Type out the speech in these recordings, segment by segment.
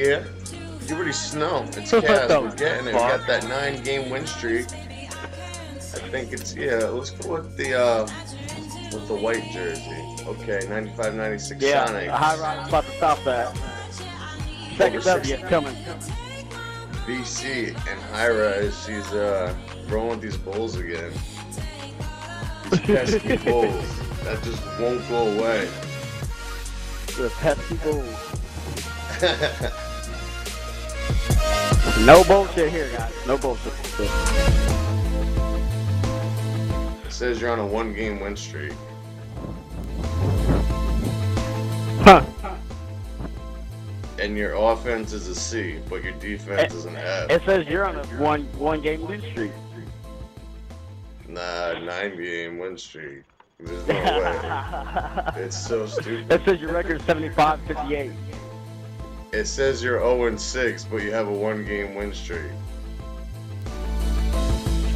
Yeah. You already know. It's Cavs. We're getting it. We got that 9-game win streak. I think it's let's go with the white jersey. Okay, 95-96 Sonics. Yeah, High Rock's about to stop that. Second W coming. BC and Hyra, she's rolling with these Bulls again. These pesky Bulls that just won't go away. The pesky Bulls. No bullshit here, guys. No bullshit. It says you're on a 1-game win streak. Huh. And your offense is a C, but your defense is an F. It says you're on a one game win streak. Nah, 9-game win streak. There's no way. It's so stupid. It says your record is 75-58. It says you're 0-6, but you have a 1-game win streak.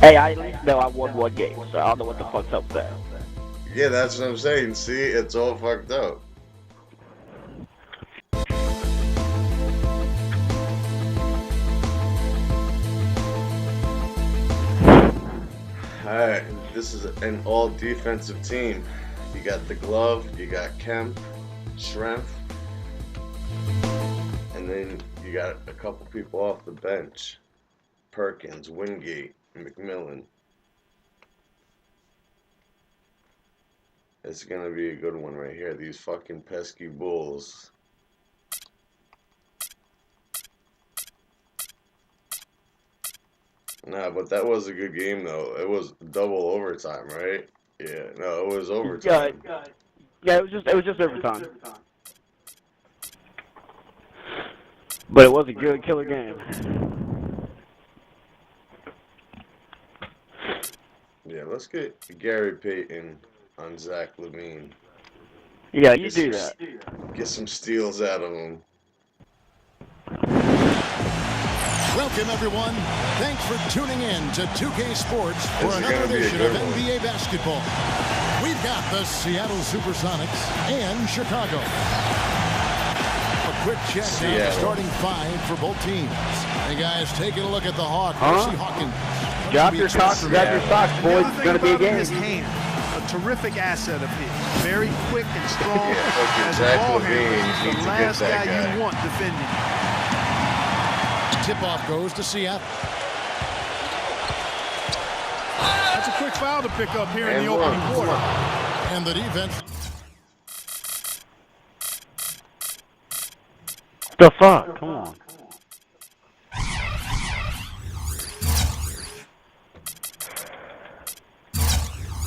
Hey, I at least know I won 1 game, so I don't know what the fuck's up there. Yeah, that's what I'm saying. See, it's all fucked up. Alright, this is an all-defensive team. You got the glove, you got KEMP, Shrimp, and then you got a couple people off the bench. Perkins, Wingate, McMillan. It's gonna be a good one right here. These fucking pesky Bulls. Nah, but that was a good game though. It was double overtime, right? Yeah, no, it was overtime. Yeah, it was just overtime. But it was a good killer game. Yeah, let's get Gary Payton on Zach Levine. Yeah, you do that. Get some steals out of him. Welcome, everyone. Thanks for tuning in to 2K Sports for another edition of NBA basketball. We've got the Seattle Supersonics and Chicago. A quick check on the starting 5 for both teams. Hey, guys, taking a look at the Hawk. Hawkins. Drop your socks, boys. It's going to be a game. His hand, a terrific asset of his. Very quick and strong. As a Zach ball Levine handler, he's the last guy you want defending. Tip-off goes to Seattle. That's a quick foul to pick up here in the opening quarter. And the defense. The fuck? Come on.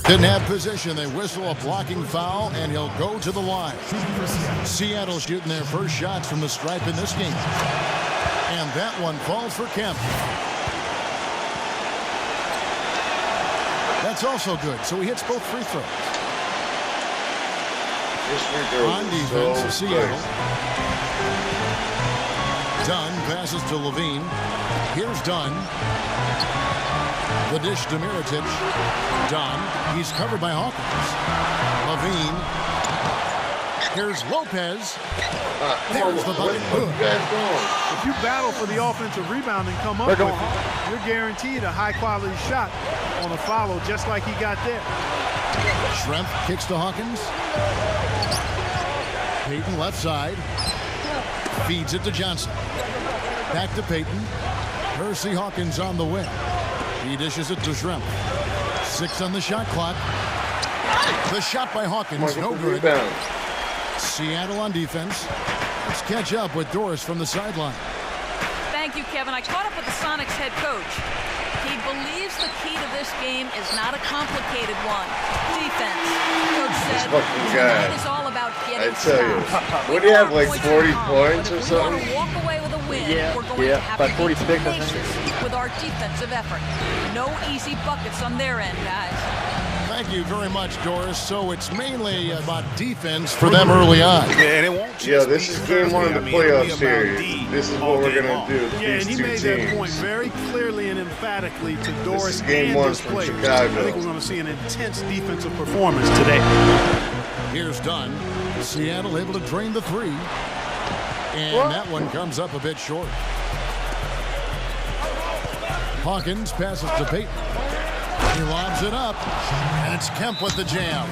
Didn't have position. They whistle a blocking foul, and he'll go to the line. Seattle shooting their first shots from the stripe in this game. And that one falls for KEMP. That's also good, so he hits both free throws. On defense, Seattle. Dunn passes to Levine. Here's Dunn. The dish to Mirotic. Dunn. He's covered by Hawkins. Levine. Here's Lopez. There's the bucket. If you battle for the offensive rebound and come up with it, you're guaranteed a high-quality shot on a follow, just like he got there. Shrimp kicks to Hawkins. Payton left side. Feeds it to Johnson. Back to Payton. Percy Hawkins on the wing. He dishes it to Shrimp. 6 on the shot clock. The shot by Hawkins, no good. Seattle on defense. Let's catch up with Doris from the sideline. Thank you, Kevin. I caught up with the Sonics head coach. He believes the key to this game is not a complicated one. Defense. Coach said tonight is all about getting I tell you, what do you have, like 40 points or something? If we want to walk away with a win, we're going to have like to be 46, tenacious with our defensive effort. No easy buckets on their end, guys. Thank you very much, Doris. So it's mainly about defense for them early on. Yeah, and it won't just this is game 1 of the playoff series. This is what we're going to do with these and he two made teams. that point very clearly and emphatically to Doris This is game and 1 his from players. Chicago. I think we're going to see an intense defensive performance today. Here's Dunn. Seattle able to drain the 3. And that one comes up a bit short. Hawkins passes to Payton. He lobs it up, and it's Kemp with the jam.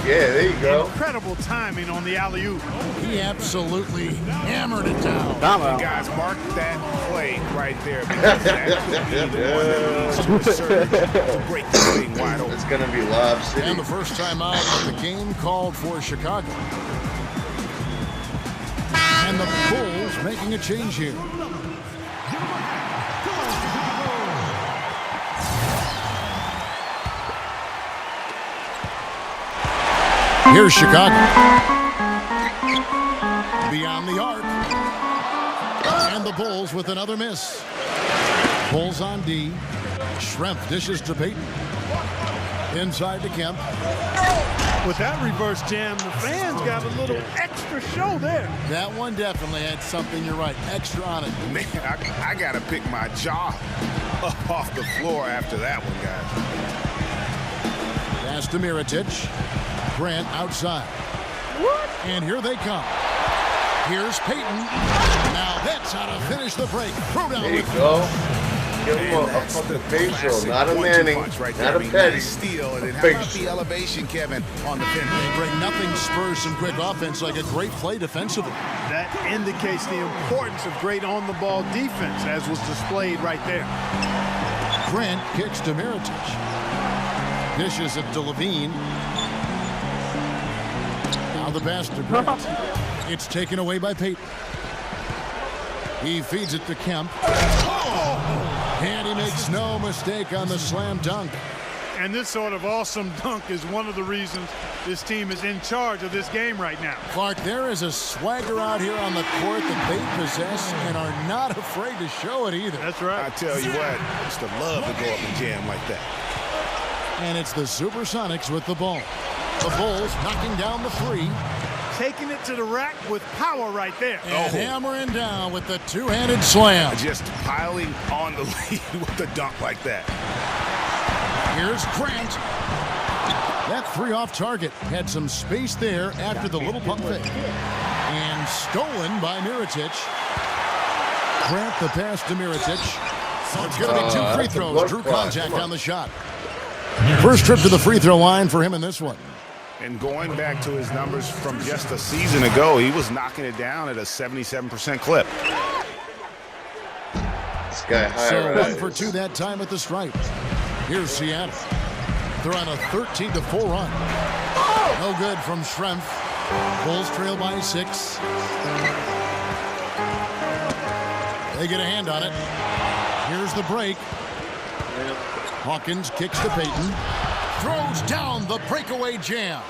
Yeah, there you go. Incredible timing on the alley-oop. He absolutely hammered it down. You guys mark that play right there because that could be the one that leads to a surge to break this thing wide open. It's going to be Lob City. And the first time out of the game called for Chicago. And the Bulls making a change here. Here's Chicago. Beyond the arc. And the Bulls with another miss. Bulls on D. Schrempf dishes to Payton. Inside to Kemp. With that reverse jam, the fans got a little extra show there. That one definitely had something, you're right, extra on it. Man, I got to pick my jaw up off the floor after that one, guys. Pass to Mirotic. Grant outside. And here they come. Here's Payton. Now that's how to finish the break. Throw down There you with go. Give him a fucking facial, not a Manning, Right not a Petty. Nice steal. And then how about the elevation, Kevin, on the finish? Greg, nothing spurs some quick offense like a great play defensively. That indicates the importance of great on-the-ball defense, as was displayed right there. Grant kicks to Mirotic. Dishes it to Levine. Now the pass to Grant. It's taken away by Payton. He feeds it to Kemp. And he makes no mistake on the slam dunk. And this sort of awesome dunk is one of the reasons this team is in charge of this game right now. Clark, there is a swagger out here on the court that they possess and are not afraid to show it either. That's right. I tell you what, it's the love to go up and jam like that. And it's the Supersonics with the ball. The Bulls knocking down the three. Taking it to the rack with power right there. And hammering down with the two-handed slam. Just piling on the lead with a dunk like that. Here's Grant. That three off target had some space there after the little pump fake. And stolen by Mirotic. Grant the pass to Mirotic. It's going to be two free throws. Drew contact on the shot. First trip to the free throw line for him in this one. And going back to his numbers from just a season ago, he was knocking it down at a 77% clip. This guy high So rise. 1 for 2 that time at the stripe. Here's Seattle. They're on a 13-4 run. No good from Schrempf. Bulls trail by 6. They get a hand on it. Here's the break. Hawkins kicks to Payton. Throws down the breakaway jam.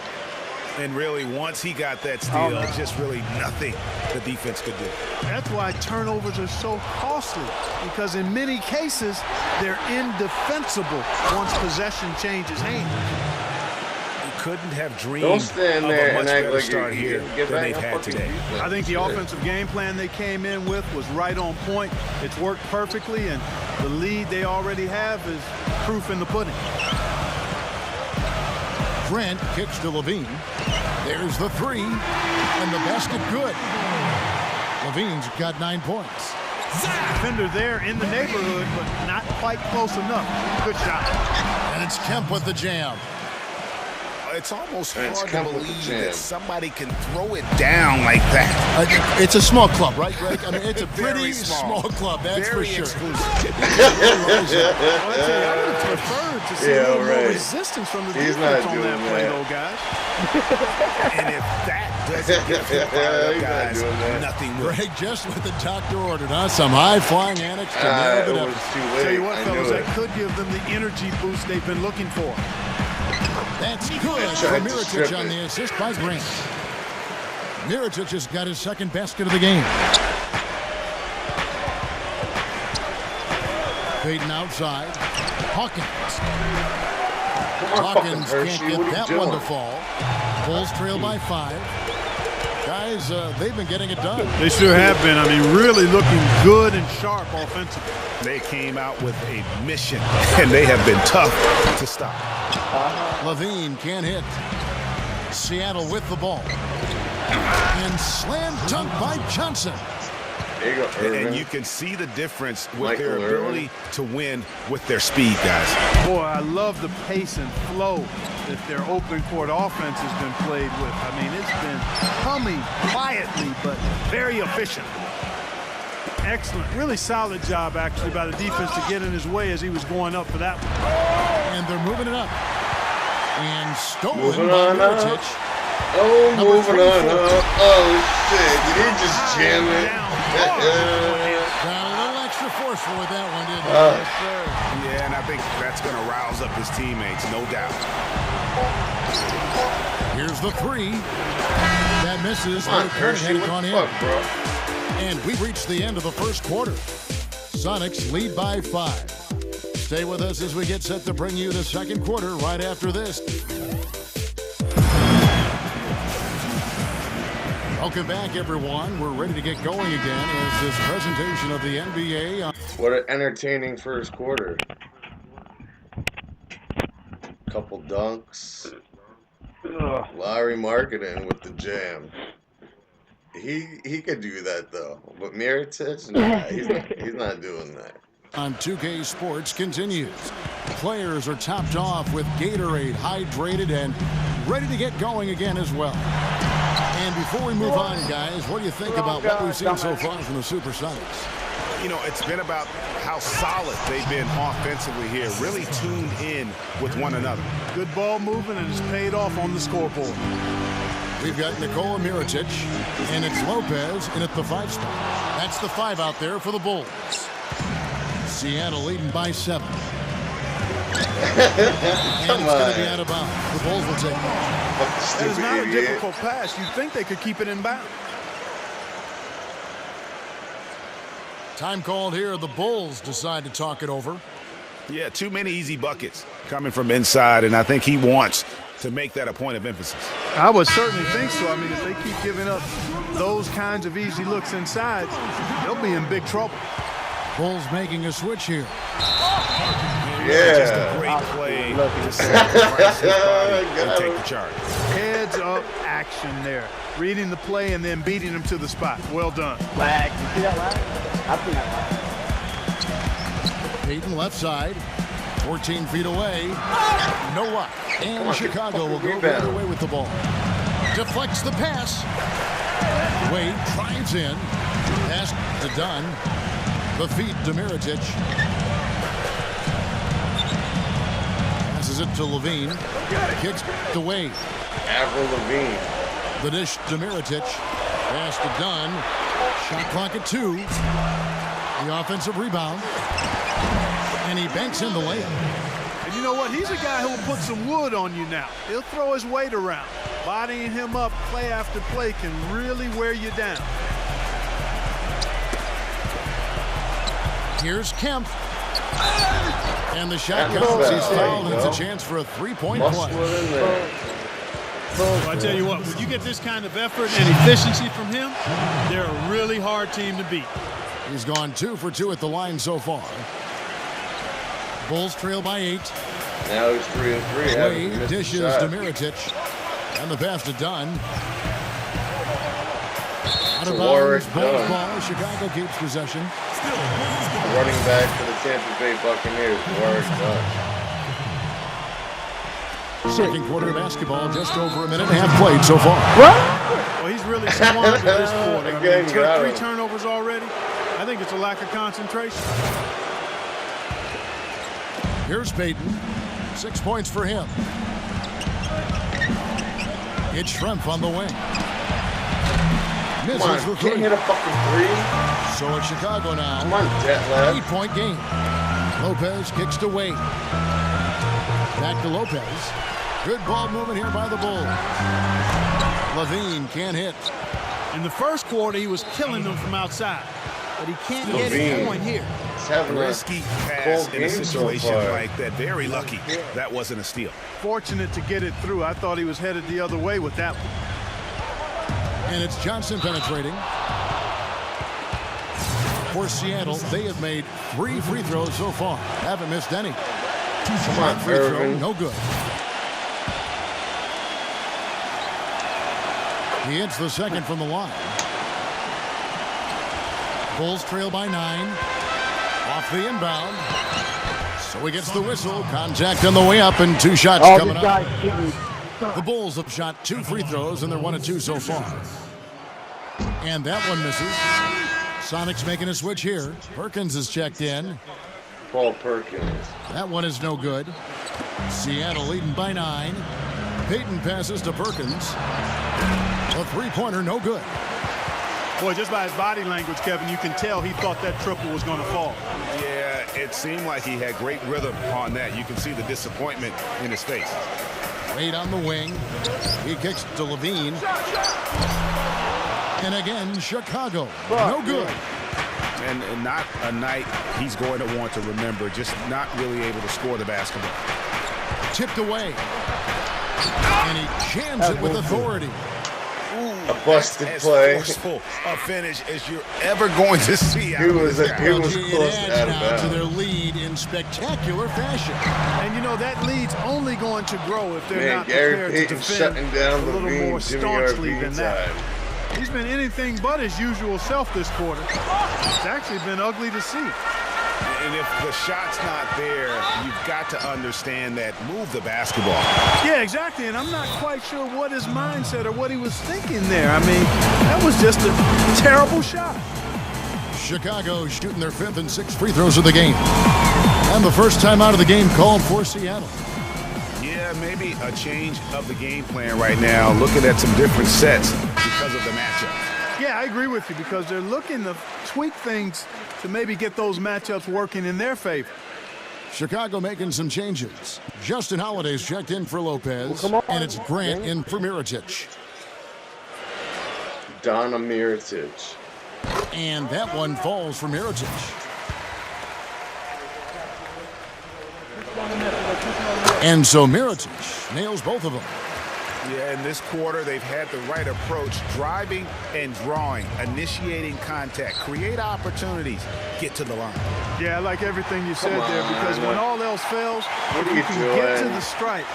And really, once he got that steal, just really nothing the defense could do. That's why turnovers are so costly, because in many cases, they're indefensible once possession changes hands. You couldn't have dreamed Don't stand of there a much and act better like start you here get than back they've up had fucking today. defense. I think the offensive game plan they came in with was right on point. It's worked perfectly, and the lead they already have is proof in the pudding. Grant kicks to Levine. There's the three, and the basket good. Levine's got 9 points. Defender there in the neighborhood, but not quite close enough. Good shot. And it's Kemp with the jam. It's almost And it's hard to Kemp with the believe jam. that somebody can throw it down like that. It's a small club, right, Greg? I mean, it's a Very pretty small. small club, that's Very for sure. exclusive. Well, I tell you, I would have preferred to see a little more right. resistance from the He's defense not on that doing play, that. though, guys. And if that doesn't get them fired up, He's not guys, doing that. nothing will. Greg, just what the doctor ordered, huh? Some high-flying annex to nail It it up. was too late. Tell you what, I fellas, knew that it. could give them the energy boost they've been looking for. That's good Tried for to Mirotic strip on it. the assist by Grant. Mirotic has got his second basket of the game. Payton outside. Hawkins. Hawkins Hershey, can't get what are you that doing? one to fall. Bulls trail by 5. Guys, they've been getting it done. They sure have been. I mean, really looking good and sharp offensively. They came out with a mission, and they have been tough to stop. Levine can't hit. Seattle with the ball. And slam dunk by Johnson. There you go, And you can see the difference with their ability to win with their speed, guys. Boy, I love the pace and flow that their open court offense has been played with. I mean, it's been humming quietly, but very efficient. Excellent, really solid job, actually, by the defense to get in his way as he was going up for that one. And they're moving it up. And stolen Moving by on up. Mirotic. Oh, Number moving on 24. up. Oh, shit. Did he just jam it? Got a little extra forceful with that one, didn't he? Yeah, and I think that's going to rouse up his teammates, no doubt. Here's the three. That misses. Come on, They're Hershey. heading What on the in. fuck, bro? And we've reached the end of the first quarter. Sonics lead by 5. Stay with us as we get set to bring you the second quarter right after this. Welcome back, everyone. We're ready to get going again as this presentation of the NBA. What an entertaining first quarter. Couple dunks. Larry Marketing with the jam. He could do that though, but Mirotic, nah, he's not doing that. On 2K Sports continues. Players are topped off with Gatorade, hydrated, and ready to get going again as well. And before we move on, guys, what do you think about what we've seen so far from the Supersonics? You know, it's been about how solid they've been offensively here, really tuned in with one another. Good ball movement, and it's paid off on the scoreboard. We've got Nikola Mirotic, and it's Lopez in at the 5 spot. That's the 5 out there for the Bulls. Seattle leading by 7. And it's going to be out of bounds. The Bulls will take it. That is not a difficult pass. You'd think they could keep it in bounds. Time called here. The Bulls decide to talk it over. Yeah, too many easy buckets coming from inside, and I think he wants to make that a point of emphasis. I would certainly think so. I mean, if they keep giving up those kinds of easy looks inside, they'll be in big trouble. Bulls making a switch here. Yeah. Just a great play to sacrifice his body and take the charge. Heads up action there. Reading the play and then beating him to the spot. Well done. Lag. You see that lag? I see that lag. Peyton left side. 14 feet away. No luck. And on, Chicago will go the rebound. other way with the ball. Deflects the pass. Wade drives in. Pass to Dunn. The feed to Mirotic. Passes it to Levine. Kicks to Wade. Avril Lavigne. The dish to Mirotic. Pass to Dunn. Shot clock at 2. The offensive rebound. And he banks in the layup. And you know what? He's a guy who will put some wood on you now. He'll throw his weight around. Bodying him up play after play can really wear you down. Here's Kemp. And the shot goes. He's fouled, and it's a chance for a 3-point Muscle play. it in there. Well, I tell you what, when you get this kind of effort and efficiency from him, they're a really hard team to beat. He's gone 2 for 2 at the line so far. Bulls trail by 8. Now he's 3 and 3. Wade dishes to Mirotic. And the pass to Dunn. Out of bounds. Bulls ball. Chicago keeps possession. Running back for the Tampa Bay Buccaneers. Warwick Dunn. Second quarter of basketball, just over a minute and a half played so far. Well, he's really squandered this quarter. I mean, Again, 3 turnovers already. I think it's a lack of concentration. Here's Peyton. 6 points for him. It's Schrempf on the wing. Come on, Misses the can't 3. hit a fucking 3. So it's Chicago now. Come on, Detlef. 8-point game. Lopez kicks to Wade. Back to Lopez. Good ball movement here by the Bulls. Levine can't hit. In the first quarter, he was killing them from outside. But he can't get Levine. a point here. He's having a Risky pass cold in a game so situation far. like that. Very lucky that wasn't a steal. Fortunate to get it through. I thought he was headed the other way with that one. And it's Johnson penetrating. For Seattle, they have made 3 free throws so far. Haven't missed any. Come on, Free throw, Irvin. no good. He hits the second from the line. Bulls trail by 9. Off the inbound. So he gets the whistle. Contact on the way up and 2 shots coming up. The Bulls have shot 2 free throws and they're 1 of 2 so far. And that one misses. Sonics making a switch here. Perkins is checked in. Paul Perkins. That one is no good. Seattle leading by 9. Payton passes to Perkins. A 3-pointer, no good. Boy, just by his body language, Kevin, you can tell he thought that triple was going to fall. Yeah, it seemed like he had great rhythm on that. You can see the disappointment in his face. Wade on the wing. He kicks to Levine. And again, Chicago. No good. And not a night he's going to want to remember, just not really able to score the basketball. Tipped away. And he jams it with authority. A busted play. Forceful a finish as you're ever going to see. He was close out of bounds. To their lead in spectacular fashion. And you know that lead's only going to grow if they're not Gary prepared Payton to defend shutting down a little Levine, more Jimmy staunchly RV than that. time. He's been anything but his usual self this quarter. It's actually been ugly to see. And if the shot's not there, you've got to understand that move the basketball. Yeah, exactly. And I'm not quite sure what his mindset or what he was thinking there. I mean, that was just a terrible shot. Chicago shooting their 5th and 6th free throws of the game. And the first time out of the game called for Seattle. Yeah, maybe a change of the game plan right now, looking at some different sets because of the matchup. Yeah, I agree with you because they're looking to tweak things to maybe get those matchups working in their favor. Chicago making some changes. Justin Holiday's checked in for Lopez, and it's Grant in for Mirotic. Donna Mirotic. And that one falls for Mirotic. And so Mirotic nails both of them. Yeah, in this quarter, they've had the right approach, driving and drawing, initiating contact, create opportunities, get to the line. Yeah, I like everything you said there because when all else fails, What are you you can doing? get to the stripe.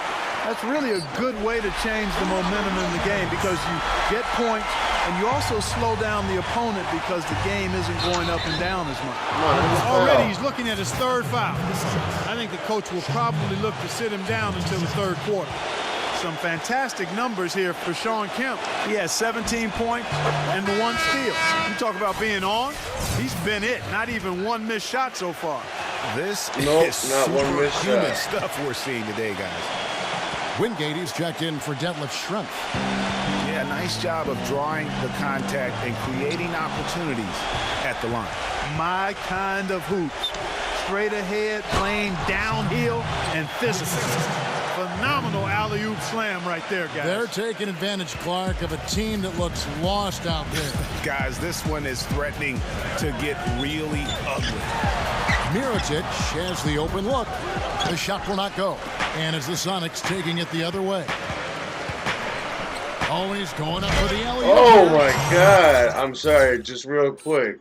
That's really a good way to change the momentum in the game because you get points and you also slow down the opponent because the game isn't going up and down as much. Already he's looking at his 3rd foul. I think the coach will probably look to sit him down until the 3rd quarter. Some fantastic numbers here for Sean Kemp. He has 17 points and the 1 steal. You talk about being on. He's been it. Not even 1 missed shot so far. This is not 1 missed superhuman shot. stuff we're seeing today, guys. Wingate is checked in for Detlef Schrempf. Yeah, nice job of drawing the contact and creating opportunities at the line. My kind of hoops. Straight ahead, playing downhill and physical. Phenomenal alley-oop slam right there, guys. They're taking advantage, Clark, of a team that looks lost out there. Guys, this one is threatening to get really ugly. Mirotic has the open look. The shot will not go. And it's the Sonics taking it the other way. Always going up for the alley-oop. Oh my God! I'm sorry, just real quick.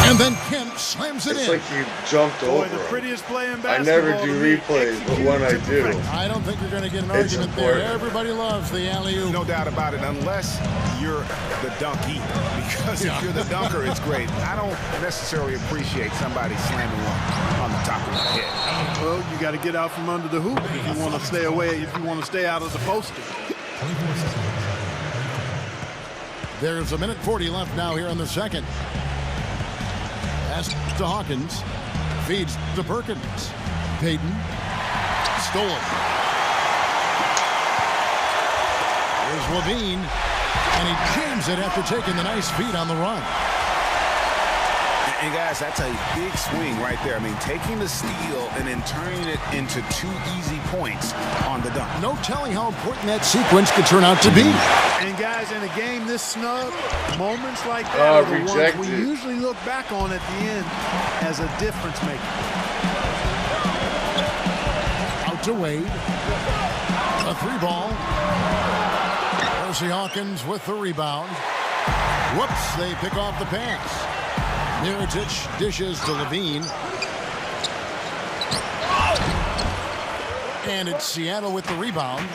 And then Kemp slams it It's in. like you jumped Boy, over the him. prettiest play in I basketball. never do replays, but when I do, I don't think you're going to get an It's argument there. important. Everybody loves the alley-oop. No doubt about it, unless you're the dunkie. Because if you're the dunker, it's great. I don't necessarily appreciate somebody slamming one on the top of my head. Well, you got to get out from under the hoop if you want to stay away, if you want to stay out of the poster. There's 1:40 left now here in the second. Pass to Hawkins. Feeds to Perkins. Payton. Stolen. Here's Levine. And he jams it after taking the nice feed on the run. And guys, that's a big swing right there. I mean, taking the steal and then turning it into 2 easy points on the dunk. No telling how important that sequence could turn out to be. And guys, in a game this snug, moments like that are the ones we usually look back on at the end as a difference maker. Out to Wade. A 3-ball. Percy Hawkins with the rebound. Whoops, they pick off the pass. Mirotic dishes to Levine. And it's Seattle with the rebound.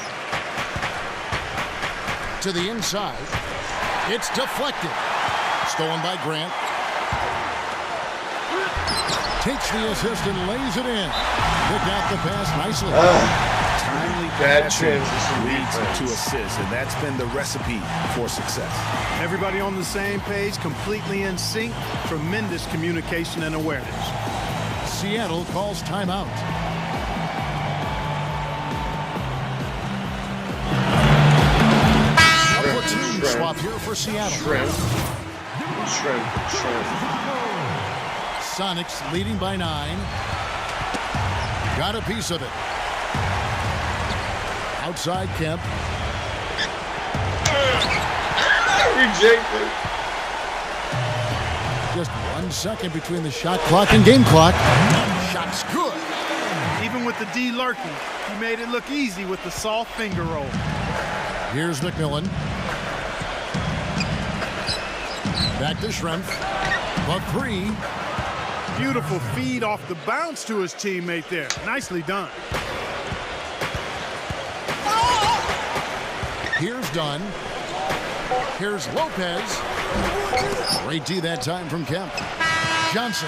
to the inside. It's deflected. Stolen by Grant. Takes the assist and lays it in. Pick out the pass nicely. Timely Bad passing transition leads defense. to assists, and that's been the recipe for success. Everybody on the same page, completely in sync. Tremendous communication and awareness. Seattle calls timeout. A platoon swap here for Seattle. Shrimp. Sonics leading by 9. Got a piece of it. Outside Kemp. Rejected. Just 1 second between the shot clock and game clock. Shot's good. Even with the D lurking, he made it look easy with the soft finger roll. Here's McMillan. Back to Shrimp. But 3. Beautiful feed off the bounce to his teammate there. Nicely done. Here's Dunn. Here's Lopez. Great D that time from Kemp. Johnson.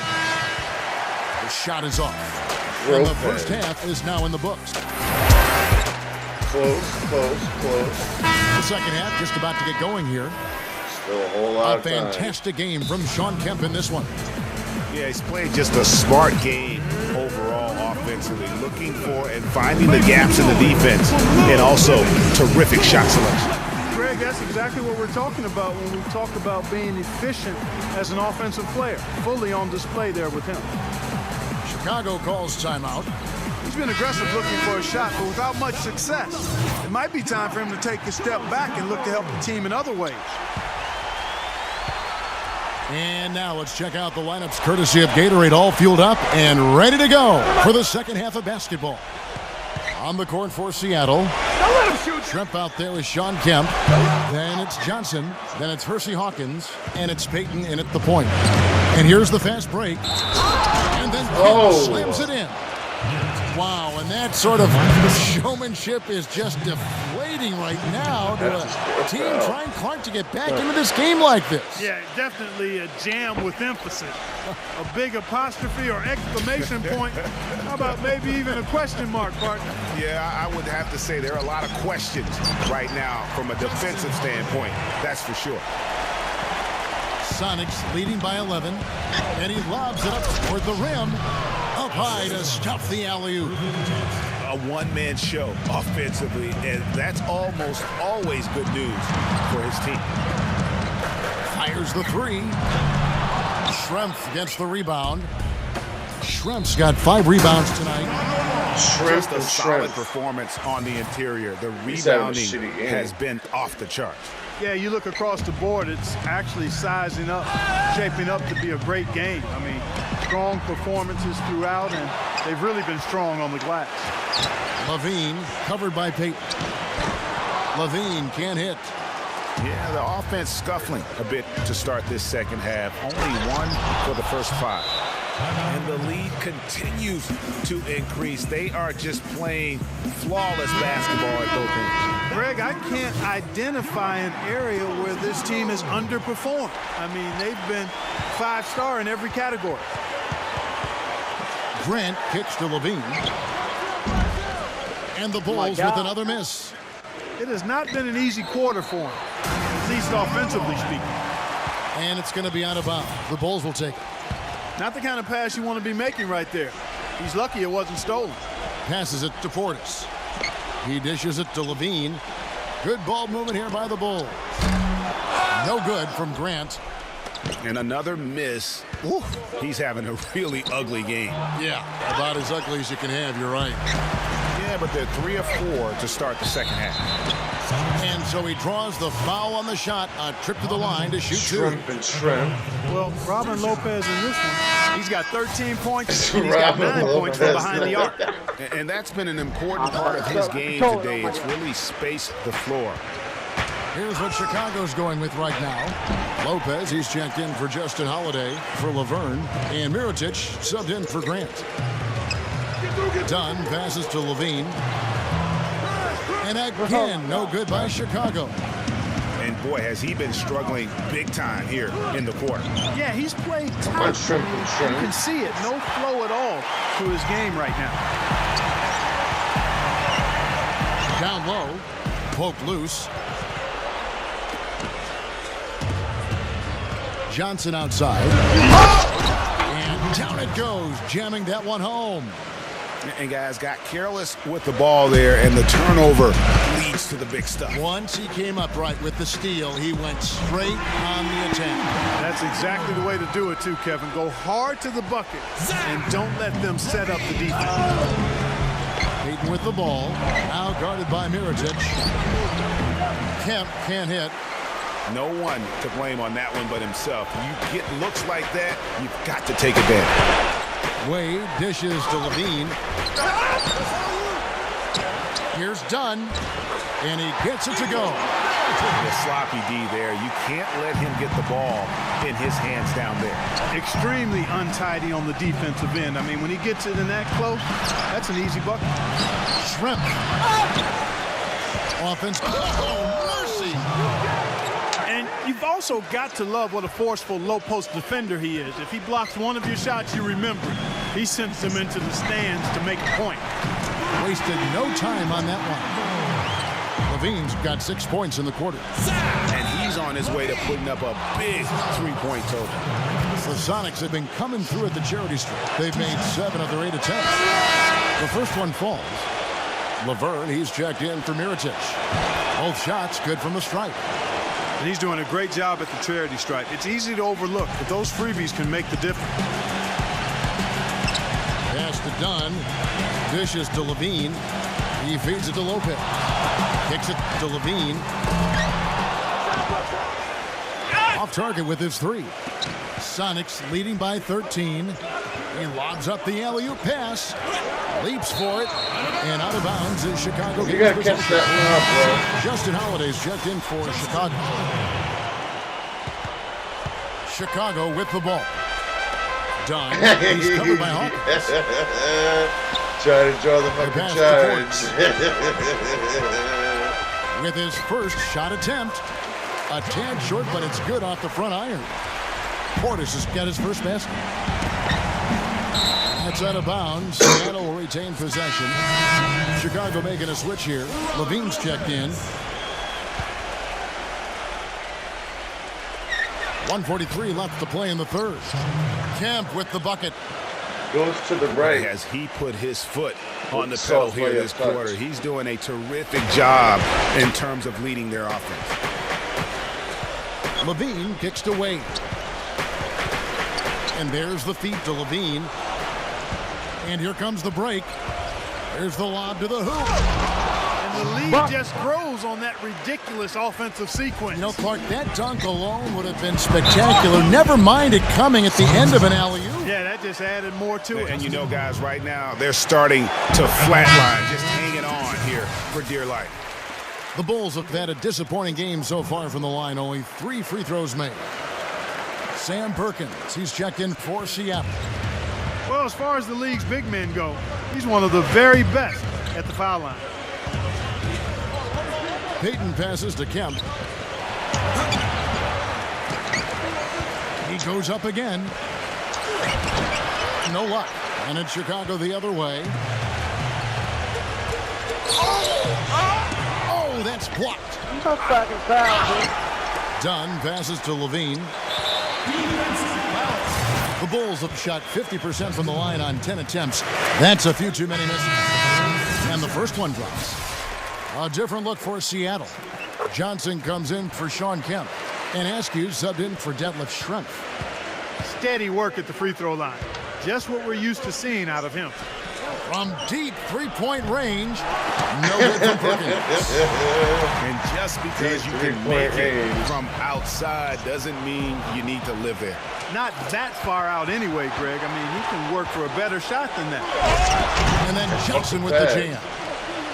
The shot is off. And the first half is now in the books. Close. The second half just about to get going here. Still a whole lot A of time. fantastic game from Shawn Kemp in this one. Yeah, he's played just a smart game overall offensively, looking for and finding the gaps in the defense, and also terrific shot selection. Greg, that's exactly what we're talking about when we talk about being efficient as an offensive player. Fully on display there with him. Chicago calls timeout. He's been aggressive looking for a shot, but without much success. It might be time for him to take a step back and look to help the team in other ways. And now let's check out the lineups courtesy of Gatorade, all fueled up and ready to go for the second half of basketball. On the court for Seattle. Shrimp out there with Shawn Kemp. Then it's Johnson. Then it's Hersey Hawkins. And it's Payton in at the point. And here's the fast break. And then Kemp slams it in. Wow, and that sort of showmanship is just deflating right now to a team trying Clark to get back into this game like this. Yeah, definitely a jam with emphasis. A big apostrophe or exclamation point. How about maybe even a question mark, partner? Yeah, I would have to say there are a lot of questions right now from a defensive standpoint. That's for sure. Sonics leading by 11, and he lobs it up toward the rim. Up high to stuff the alley-oop. A one-man show offensively, and that's almost always good news for his team. Fires the 3. Shrimp gets the rebound. Shrimp's got 5 rebounds tonight. Just a solid performance on the interior. The rebounding has been off the charts. Yeah, you look across the board, it's actually sizing up, shaping up to be a great game. I mean, strong performances throughout, and they've really been strong on the glass. Levine covered by Payton. Levine can't hit. Yeah, the offense scuffling a bit to start this second half. Only 1 for the first 5. And the lead continues to increase. They are just playing flawless basketball at both ends. Greg, I can't identify an area where this team has underperformed. I mean, they've been 5-star in every category. Grant kicks to Levine. And the Bulls with another miss. It has not been an easy quarter for him, at least offensively speaking. And it's going to be out of bounds. The Bulls will take it. Not the kind of pass you want to be making right there. He's lucky it wasn't stolen. Passes it to Portis. He dishes it to Levine. Good ball movement here by the Bulls. No good from Grant. And another miss. Ooh, he's having a really ugly game. Yeah, about as ugly as you can have, you're right. Yeah, but they're 3 of 4 to start the second half. And so he draws the foul on the shot. A trip to the line to shoot 2. Shrimp. Well, Robin Lopez in this one, he's got 13 points, and he's got 9 points from behind the arc. And that's been an important part of his game today. It's really spaced the floor. Here's what Chicago's going with right now. Lopez, he's checked in for Justin Holiday, for Laverne, and Mirotic subbed in for Grant. Dunn passes to Levine. And again, no good by Chicago. And boy, has he been struggling big time here in the quarter. Yeah, he's played Come tight. on, shrimp and You shrimp. can see it. No flow at all to his game right now. Down low, poked loose. Johnson outside. And down it goes, jamming that one home. And guys got careless with the ball there, and the turnover leads to the big stuff. Once he came up right with the steal, he went straight on the attack. That's exactly the way to do it too, Kevin. Go hard to the bucket and don't let them set up the defense. Payton with the ball, now guarded by Mirotic. Kemp can't hit. No one to blame on that one but himself. You get looks like that, you've got to take advantage. Wade dishes to Levine. Here's Dunn, and he gets it to go. The sloppy D there. You can't let him get the ball in his hands down there. Extremely untidy on the defensive end. I mean, when he gets it in that close, that's an easy bucket. Shrimp. Offense. Oh, mercy. And you've also got to love what a forceful low-post defender he is. If he blocks one of your shots, you remember it. He sends them into the stands to make a point. Wasted no time on that one. Levine's got 6 points in the quarter. And he's on his way to putting up a big three-point total. The Sonics have been coming through at the charity stripe. They've made 7 of their 8 attempts. The first one falls. Laverne, he's checked in for Mirotic. Both shots good from the stripe. And he's doing a great job at the charity stripe. It's easy to overlook, but those freebies can make the difference. Pass to Dunn. Dishes to Levine. He feeds it to Lopez. Kicks it to Levine. Off target with his 3. Sonics leading by 13. He lobs up the alley-oop pass. Leaps for it. And out of bounds is Chicago. You gotta catch that one up, bro. Justin Holiday's checked in for Chicago. Chicago with the ball. Dunn. He's covered by Hawkins. Try to draw the fucking charge. With his first shot attempt. A tad short, but it's good off the front iron. Portis has got his first basket. That's out of bounds. Seattle will retain possession. Chicago making a switch here. Levine's checked in. 1:43 left to play in the third. Kemp with the bucket. Goes to the right. As he put his foot on the pedal here this quarter, he's doing a terrific job in terms of leading their offense. Levine kicks to Wade. And there's the feed to Levine. And here comes the break. There's the lob to the hoop. And the lead just grows on that ridiculous offensive sequence. You know, Clark, that dunk alone would have been spectacular. Never mind it coming at the end of an alley-oop. Yeah, that just added more to it. And you know, guys, right now, they're starting to flatline, just hanging on here for dear life. The Bulls have had a disappointing game so far from the line. Only 3 free throws made. Sam Perkins, he's checked in for Seattle. Well, as far as the league's big men go, he's one of the very best at the foul line. Payton passes to Kemp. He goes up again. No luck. And it's Chicago the other way. Oh, that's blocked. Dunn passes to Levine. The Bulls have shot 50% from the line on 10 attempts. That's a few too many misses. And the first one drops. A different look for Seattle. Johnson comes in for Sean Kemp. And Askew subbed in for Detlef Schrempf. Steady work at the free throw line. Just what we're used to seeing out of him. From deep three-point range, no good from Perkins. And just because you can make it from outside doesn't mean you need to live there. Not that far out anyway, Greg. I mean, he can work for a better shot than that. And then Johnson with the jam.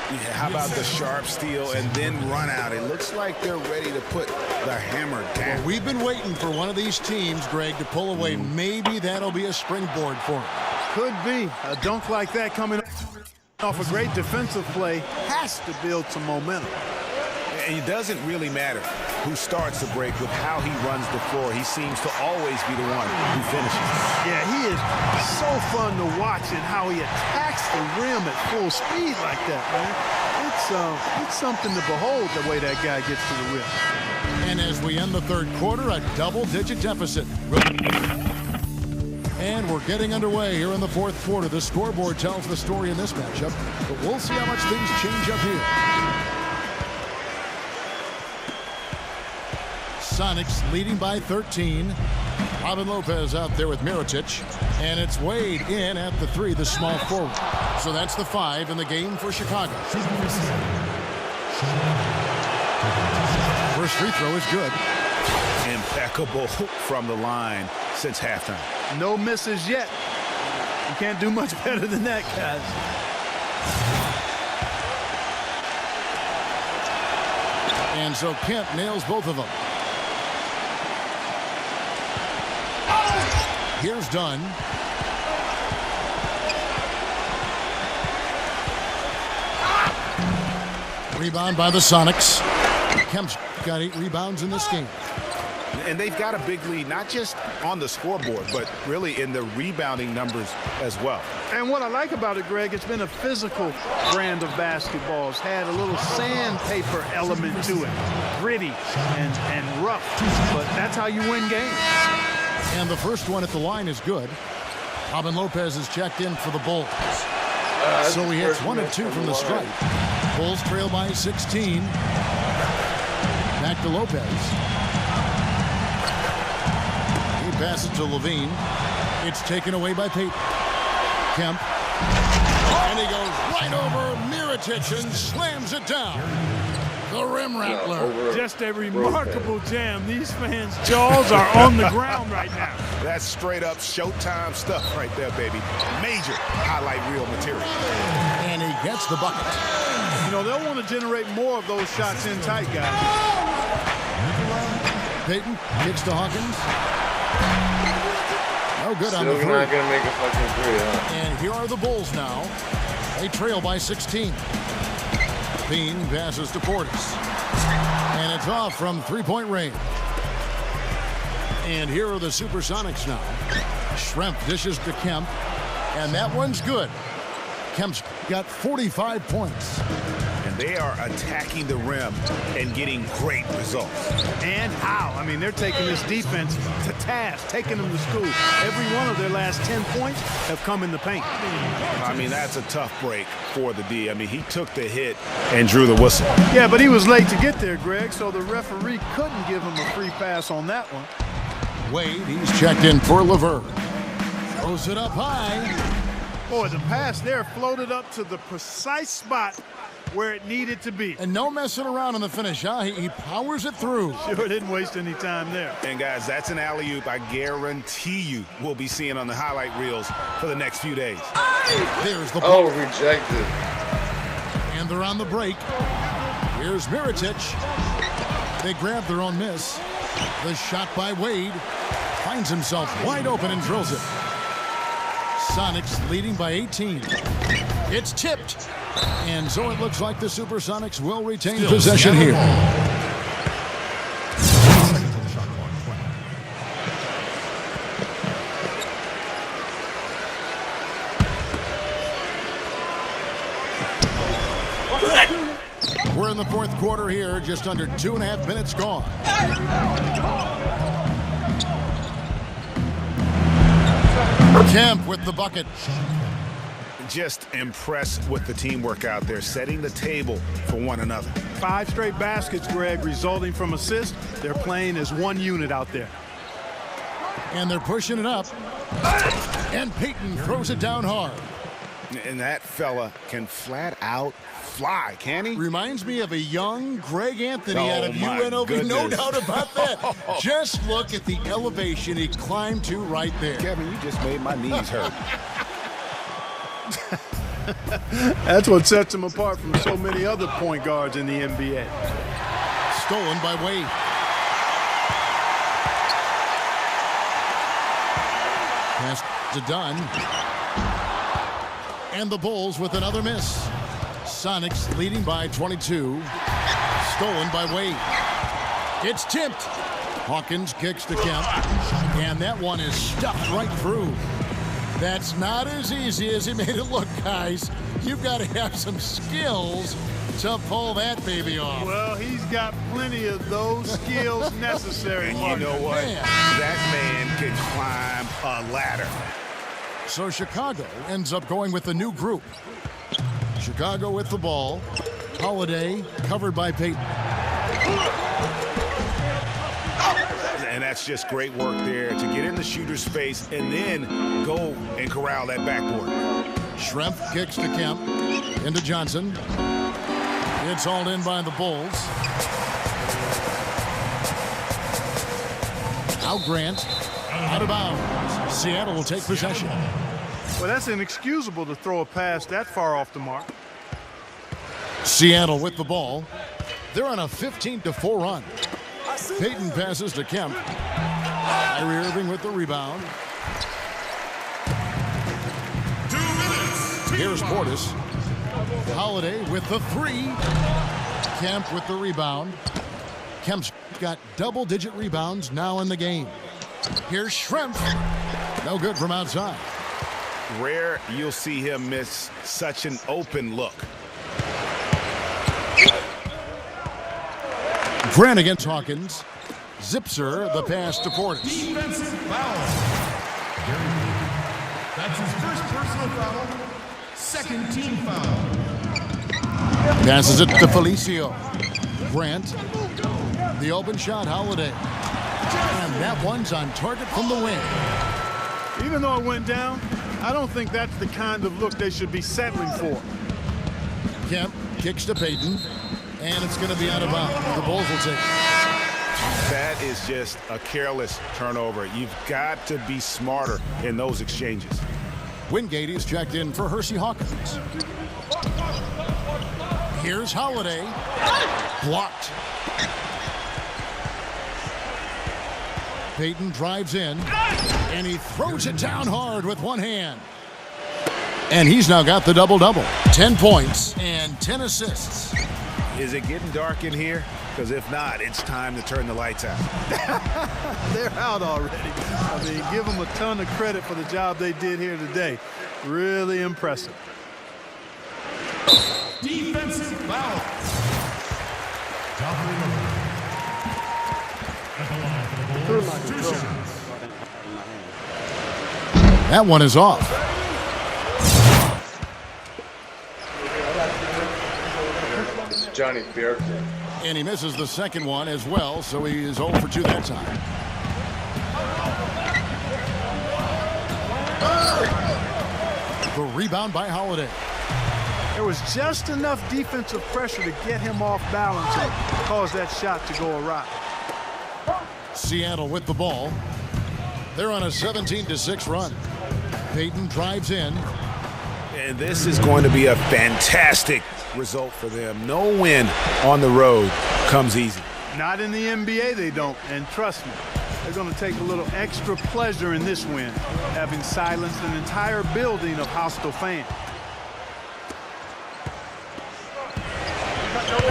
Yeah, how about the sharp steal and then run out? It looks like they're ready to put the hammer down. Well, we've been waiting for one of these teams, Greg, to pull away. Maybe that'll be a springboard for him. Could be. A dunk like that coming off a great defensive play has to build some momentum. And it doesn't really matter who starts the break with how he runs the floor. He seems to always be the one who finishes. Yeah, he is so fun to watch and how he attacks the rim at full speed like that, man. It's something to behold the way that guy gets to the rim. And as we end the third quarter, a double-digit deficit. And we're getting underway here in the fourth quarter. The scoreboard tells the story in this matchup, but we'll see how much things change up here. Sonics leading by 13. Robin Lopez out there with Mirotic. And it's Wade in at the 3, the small forward. So that's the 5 in the game for Chicago. First free throw is good. Impeccable from the line since halftime. No misses yet. You can't do much better than that, guys. And so Kemp nails both of them. Here's Dunn. Rebound by the Sonics. Kemp's got 8 rebounds in this game. And they've got a big lead, not just on the scoreboard, but really in the rebounding numbers as well. And what I like about it, Greg, it's been a physical brand of basketball. It's had a little sandpaper element to it. Gritty and rough, but that's how you win games. And the first one at the line is good. Robin Lopez is checked in for the Bulls. So he hits 1 of 2 from the stripe. Bulls trail by 16. Back to Lopez. He passes to Levine. It's taken away by Payton. Kemp. And he goes right over Mirotic and slams it down. The rim rattler. Just a remarkable jam. These fans' jaws are on the ground right now. That's straight up Showtime stuff right there, baby. Major highlight reel material. And he gets the bucket. You know, they'll want to generate more of those shots in tight, guys. Payton kicks to Hawkins. No good on the Still three. not going to make a fucking 3, huh? And here are the Bulls now. They trail by 16. Bean passes to Portis. And it's off from three-point range. And here are the Supersonics now. Schrempf dishes to Kemp. And that one's good. Kemp's got 45 points. And they are attacking the rim and getting great results. And how? I mean, they're taking this defense to task, taking them to school. Every one of their last 10 points have come in the paint. I mean, that's a tough break for the D. I mean, he took the hit and drew the whistle. Yeah, but he was late to get there, Greg, so the referee couldn't give him a free pass on that one. Wade, he's checked in for Levert. Throws it up high. Boy, the pass there floated up to the precise spot where it needed to be. And no messing around in the finish, huh? He powers it through. Sure didn't waste any time there. And guys, that's an alley-oop I guarantee you we'll be seeing on the highlight reels for the next few days. There's the Oh, ball. rejected. And they're on the break. Here's Mirotic. They grab their own miss. The shot by Wade. Finds himself wide open and drills it. Sonics leading by 18. It's tipped. And so it looks like the Supersonics will retain possession here. We're in the fourth quarter here, just under 2.5 minutes gone. Kemp with the bucket. Just impressed with the teamwork out there, setting the table for one another. 5 straight baskets, Greg, resulting from assists. They're playing as one unit out there. And they're pushing it up. And Payton throws it down hard. And that fella can flat out fly, can he? Reminds me of a young Greg Anthony out of my UNLV, no goodness. doubt about that. Just look at the elevation he climbed to right there. Kevin, you just made my knees hurt. That's what sets him apart from so many other point guards in the NBA. Stolen by Wade. Pass to Dunn. And the Bulls with another miss. Sonics leading by 22. stolen by Wade. It's tipped. Hawkins kicks to Kemp, and that one is stuffed right through. That's not as easy as he made it look, guys. You've got to have some skills to pull that baby off. Well, he's got plenty of those skills necessary. And you know what? Man. That man can climb a ladder. So Chicago ends up going with the new group. Chicago with the ball. Holiday covered by Payton. And that's just great work there to get in the shooter's face and then go and corral that backboard. Schrempf kicks to Kemp. Into Johnson. It's hauled in by the Bulls. Now Grant. Out of bounds. Seattle will take possession. Well, that's inexcusable to throw a pass that far off the mark. Seattle with the ball. They're on a 15-4 run. Payton passes to Kemp. Kyrie Irving with the rebound. Here's Portis. Holiday with the three. Kemp with the rebound. Kemp's got double-digit rebounds now in the game. Here's Schrempf. No good from outside. Rare you'll see him miss such an open look. Grant against Hawkins. Zipser the pass to Portis. Defensive foul. That's his first personal foul. Second team foul. Passes it to Felicio. Grant. The open shot, Holiday. And that one's on target from the wing. Even though it went down, I don't think that's the kind of look they should be settling for. Kemp kicks to Payton, and it's going to be out of bounds. The Bulls will take it. That is just a careless turnover. You've got to be smarter in those exchanges. Wingate is checked in for Hersey Hawkins. Here's Holiday. Blocked. Payton drives in, and he throws it down hard with one hand. And he's now got the double-double. 10 points and 10 assists. Is it getting dark in here? Because if not, it's time to turn the lights out. They're out already. I mean, give them a ton of credit for the job they did here today. Really impressive. Defensive foul. That one is off. It's Johnny BLK. And he misses the second one as well, so he is 0 for 2 that time. The rebound by Holiday. There was just enough defensive pressure to get him off balance and cause that shot to go awry. Seattle with the ball. They're on a 17-6 run. Payton drives in. And this is going to be a fantastic result for them. No win on the road comes easy. Not in the NBA, they don't. And trust me, they're going to take a little extra pleasure in this win, having silenced an entire building of hostile fans.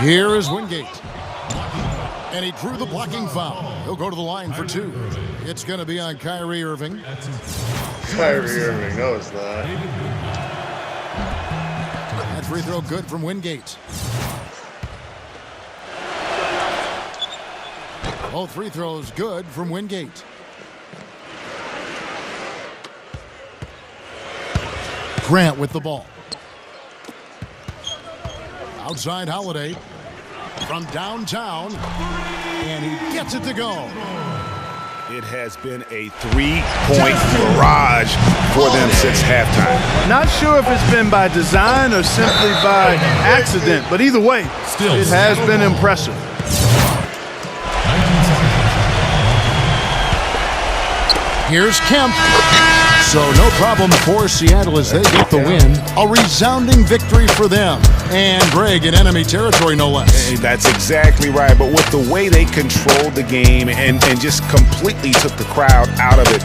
Here is Wingate. And he drew the blocking foul. He'll go to the line for 2. It's going to be on Kyrie Irving. Kyrie Irving, no, it's not. That free throw good from Wingate. Both free throws good from Wingate. Grant with the ball. Outside Holiday from downtown, and he gets it to go. It has been a three-point barrage for them since halftime. Not sure if it's been by design or simply by accident, but either way, it has been impressive. Here's Kemp. So no problem for Seattle as they get the win. A resounding victory for them. And Greg in enemy territory, no less. Hey, that's exactly right. But with the way they controlled the game and just completely took the crowd out of it,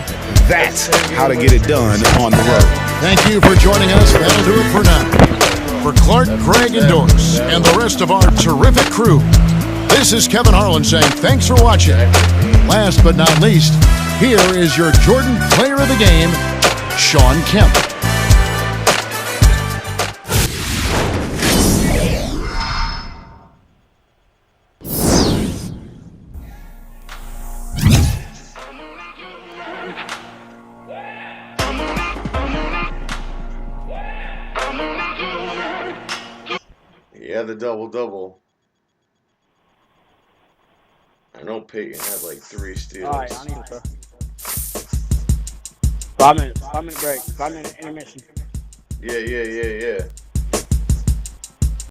that's how to get it done on the road. Thank you for joining us. That'll do it for now. For Clark, Craig, and Doris, and the rest of our terrific crew, This is Kevin Harlan saying thanks for watching. Last but not least, here is your Jordan Player of the Game, Shawn Kemp. Yeah, the double-double. I know Peyton had like 3 steals. All right, I need to. 5 minutes. 5 minute break. 5 minute intermission. Yeah.